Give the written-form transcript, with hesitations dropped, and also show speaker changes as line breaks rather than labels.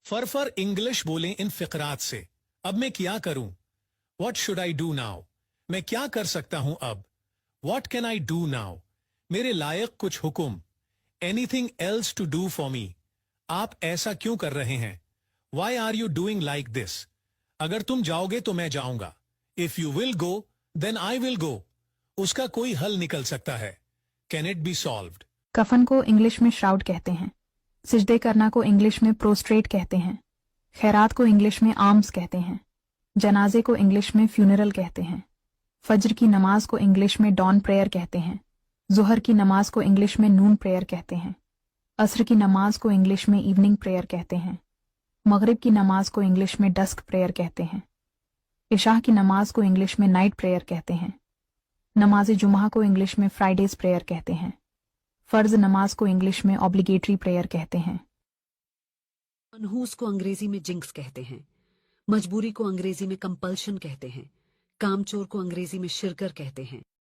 फर English बोलें इन फिकरात से। अब मैं क्या करूं? What should I do now? मैं क्या कर सकता हूं अब? What can I do now? मेरे लायक कुछ हुक्म। Anything else to do for me? आप ऐसा क्यों कर रहे हैं? Why are you doing like this? अगर तुम जाओगे तो मैं जाऊंगा। If you will go then I will go. उसका कोई हल निकल सकता है। Can it be solved?
कफन को इंग्लिश में श्राउड कहते हैं। सिजदे करना को इंग्लिश में प्रोस्ट्रेट कहते हैं। खैरात को इंग्लिश में आर्म्स कहते हैं। जनाजे को इंग्लिश में फ्यूनरल कहते हैं। फज्र की नमाज को इंग्लिश में डॉन प्रेयर कहते हैं। जुहर की नमाज को इंग्लिश में नून प्रेयर कहते हैं। असर की नमाज को इंग्लिश में इवनिंग प्रेयर कहते हैं। मगरिब की नमाज को इंग्लिश में डस्क प्रेयर कहते हैं। इशाह की नमाज को इंग्लिश में नाइट प्रेयर कहते हैं। नमाज जुमा को इंग्लिश में फ्राइडेज प्रेयर कहते हैं। फर्ज नमाज को इंग्लिश में ऑब्लिगेटरी प्रेयर कहते हैं।
मनहूस को अंग्रेजी में जिंक्स कहते हैं। मजबूरी को अंग्रेजी में कंपल्शन कहते हैं। कामचोर को अंग्रेजी में शिरकर कहते हैं।